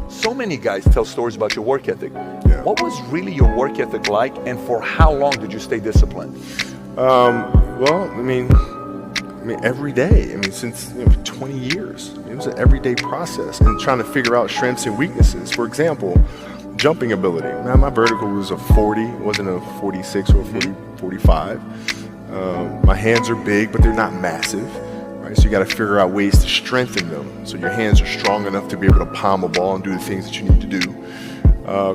So many guys tell stories about your work ethic. Yeah. What was really your work ethic like, and for how long did you stay disciplined? Well, I mean, every day. I mean, since for 20 years, it was an everyday process, and trying to figure out strengths and weaknesses. For example, jumping ability. Now, my vertical was a 40, it wasn't a 46 or a 45. My hands are big, but they're not massive. Right? So you got to figure out ways to strengthen them, so your hands are strong enough to be able to palm a ball and do the things that you need to do.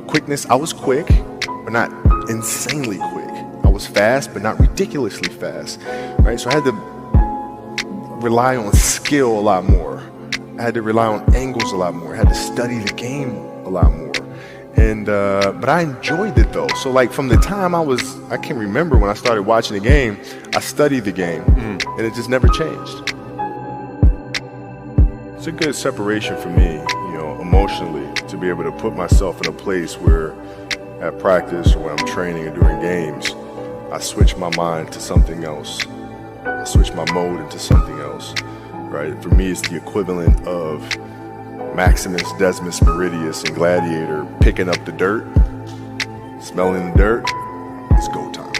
Quickness. I was quick, but not insanely quick. I was fast, but not ridiculously fast. Right? So I had to rely on skill a lot more. I had to rely on angles a lot more. I had to study the game a lot more. And but I enjoyed it though. So like from the time I can remember when I started watching the game, I studied the game, and it just never changed. It's a good separation for me, emotionally, to be able to put myself in a place where at practice or when I'm training or doing games, I switch my mind to something else. I switch my mode into something else, right? For me, it's the equivalent of Maximus, Decimus, Meridius, and Gladiator picking up the dirt, smelling the dirt. It's go time,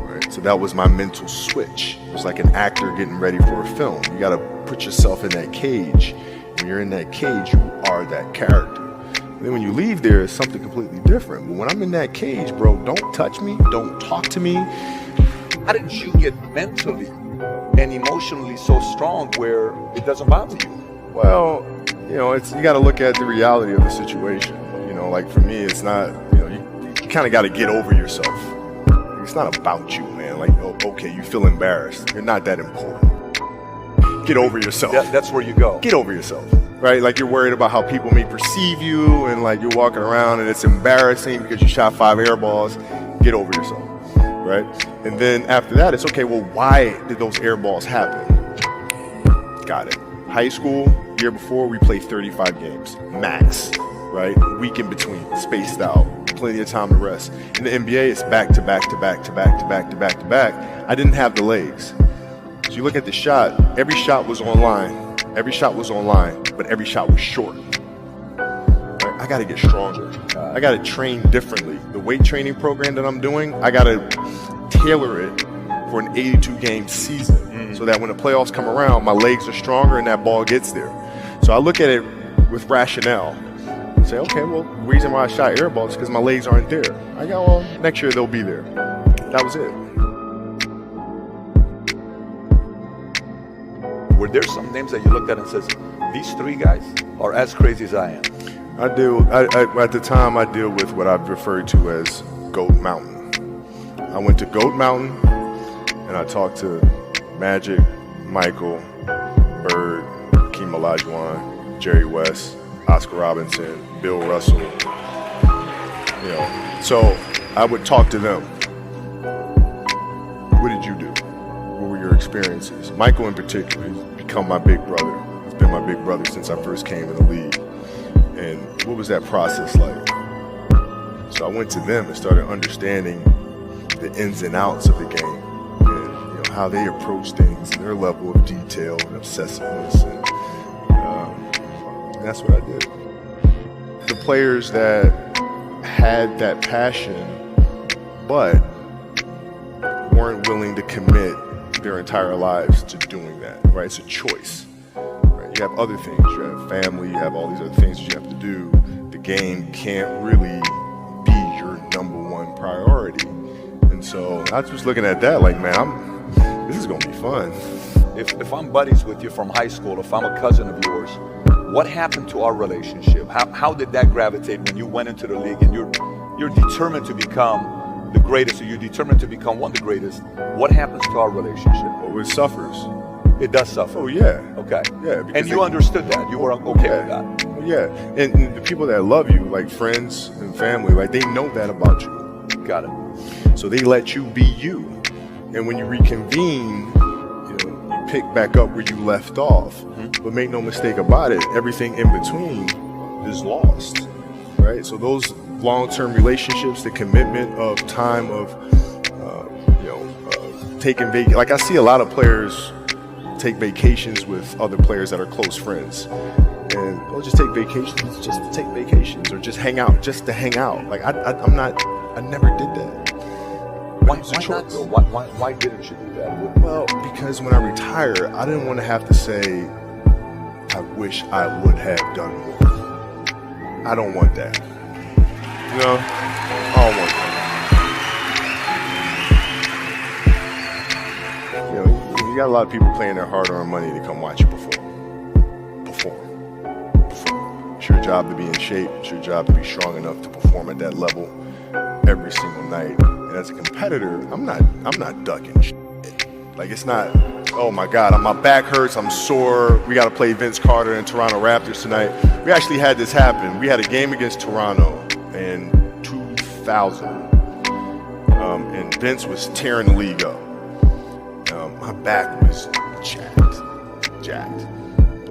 right? So that was my mental switch. It was like an actor getting ready for a film. You got to put yourself in that cage. When you're in that cage, you are that character. And then when you leave there, it's something completely different. But when I'm in that cage, bro, don't touch me, don't talk to me. How did you get mentally and emotionally so strong where it doesn't bother you? Well, you got to look at the reality of the situation. Like for me, it's not, you kind of got to get over yourself. It's not about you, man. Like, okay, you feel embarrassed. You're not that important. Get over yourself. That's where you go. Get over yourself, right? Like you're worried about how people may perceive you, and like you're walking around and it's embarrassing because you shot 5 air balls. Get over yourself, right? And then after that, it's okay, well, why did those air balls happen? Got it. High school, year before, we played 35 games, max, right? Week in between, spaced out, plenty of time to rest. In the NBA, it's back to back to back to back to back to back to back. I didn't have the legs. So you look at the shot, every shot was online. Every shot was online, but every shot was short. Right? I got to get stronger. I got to train differently. The weight training program that I'm doing, I got to tailor it for an 82-game season so that when the playoffs come around, my legs are stronger and that ball gets there. So I look at it with rationale. Say, okay, well, the reason why I shot air balls is because my legs aren't there. I go, well, next year they'll be there. That was it. Were there some names that you looked at and says, these 3 guys are as crazy as I am? At the time, I deal with what I've referred to as Goat Mountain. I went to Goat Mountain and I talked to Magic, Michael, Bird, Hakeem Olajuwon, Jerry West, Oscar Robinson, Bill Russell. So I would talk to them. What did you do? What were your experiences? Michael in particular, he's become my big brother. He's been my big brother since I first came in the league. And what was that process like? So I went to them and started understanding the ins and outs of the game, and how they approach things and their level of detail and obsessiveness. And that's what I did. The players that had that passion but weren't willing to commit their entire lives to doing that, right? It's a choice, right? You have other things, you have family, you have all these other things that you have to do. The game can't really be your #1 priority. And so I was just looking at that like, man, this is gonna be fun. If I'm buddies with you from high school, if I'm a cousin of yours, what happened to our relationship? How did that gravitate when you went into the league and you're determined to become the greatest, or you're determined to become one of the greatest? What happens to our relationship? Oh, it suffers. It does suffer. Oh yeah. Okay. Yeah. And you understood that. You were okay with that. Yeah. And the people that love you, like friends and family, like they know that about you. Got it. So they let you be you. And when you reconvene, you pick back up where you left off. Mm-hmm. But make no mistake about it, everything in between is lost, right? So those long-term relationships, the commitment of time of taking like I see a lot of players take vacations with other players that are close friends, and they'll just take vacations just to take vacations, or just hang out just to hang out. Like I never did that. Why not though? Why didn't you do that? Well, because when I retire, I didn't want to have to say, I wish I would have done more. I don't want that. I don't want that. You got a lot of people paying their hard-earned money to come watch you perform. It's your job to be in shape. It's your job to be strong enough to perform at that level every single night. And as a competitor, I'm not ducking shit. Like, it's not, oh my God, my back hurts, I'm sore, we got to play Vince Carter and Toronto Raptors tonight. We actually had this happen. We had a game against Toronto in 2000, and Vince was tearing the league up. My back was jacked.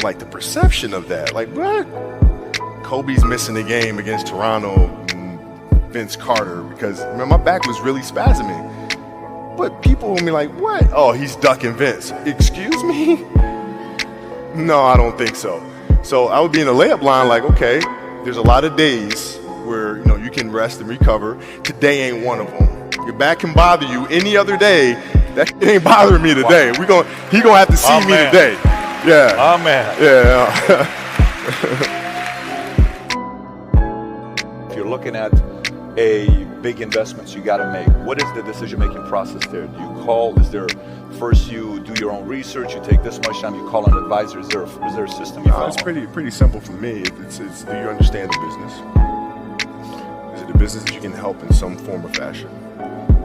Like, the perception of that, like, what? Kobe's missing the game against Toronto and Vince Carter because, man, my back was really spasming. But people will be like, what? Oh, he's ducking Vince. Excuse me? No, I don't think so. So I would be in the layup line like, okay, there's a lot of days where, you can rest and recover. Today ain't one of them. Your back can bother you any other day. That shit ain't bothering me today. He gonna have to see me today. Yeah. Oh, man. Yeah. If you're looking at big investments you got to make, what is the decision-making process there? Do you call? Is there first you do your own research? You take this much time. You call an advisor. Is there a system you follow? It's pretty simple for me. It's do you understand the business? Is it a business that you can help in some form or fashion?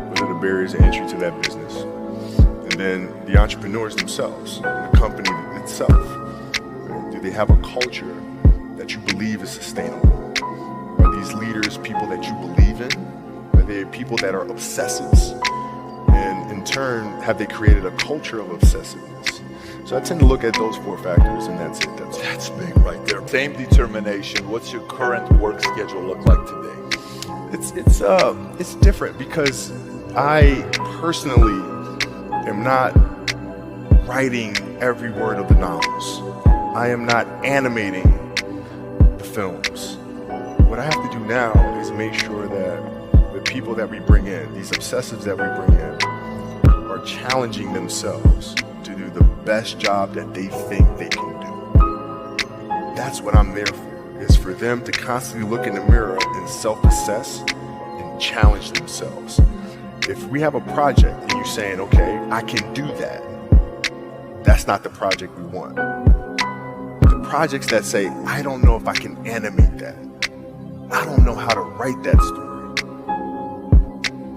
What are the barriers of entry to that business? And then the entrepreneurs themselves, the company itself. Do they have a culture that you believe is sustainable? Are these leaders people that you believe in? Are they people that are obsessives? And in turn, have they created a culture of obsessiveness? So I tend to look at those 4 factors, and that's it. That's big right there. Same determination. What's your current work schedule look like today? It's different because I personally am not writing every word of the novels. I am not animating the films. What I have to do now is make sure that the people that we bring in, these obsessives that we bring in, are challenging themselves to do the best job that they think they can do. That's what I'm there for, is for them to constantly look in the mirror and self-assess and challenge themselves. If we have a project and you're saying, okay, I can do that, that's not the project we want. The projects that say, I don't know if I can animate that. I don't know how to write that story.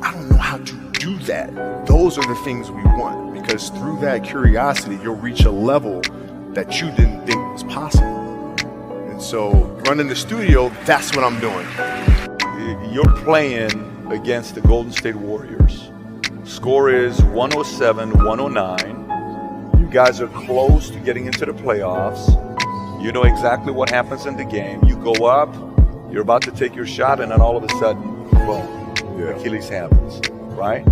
I don't know how to do that. Those are the things we want, because through that curiosity, you'll reach a level that you didn't think was possible. And so running the studio, that's what I'm doing. You're playing against the Golden State Warriors. Score is 107-109. You guys are close to getting into the playoffs. You know exactly what happens in the game. You go up, you're about to take your shot, and then all of a sudden, boom, Achilles happens, right?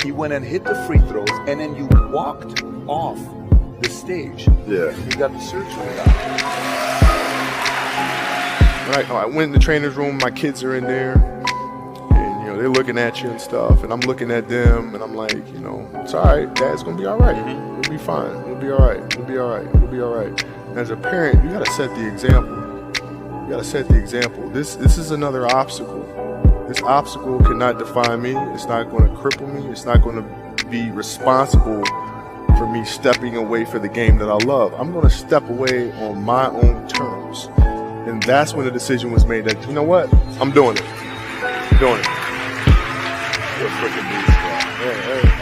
He went and hit the free throws, and then you walked off the stage. Yeah. You got the surgery done. I went in the trainer's room, my kids are in there, and they're looking at you and stuff, and I'm looking at them, and I'm like, it's all right, Dad's gonna be all right. We'll be fine. We'll be all right. We'll be all right. We'll be all right. As a parent, you gotta set the example. You gotta set the example. This is another obstacle. This obstacle cannot define me. It's not going to cripple me. It's not going to be responsible for me stepping away for the game that I love. I'm going to step away on my own terms. And that's when the decision was made that, you know what? I'm doing it. I'm doing it. You're a freaking beast, bro. Yeah.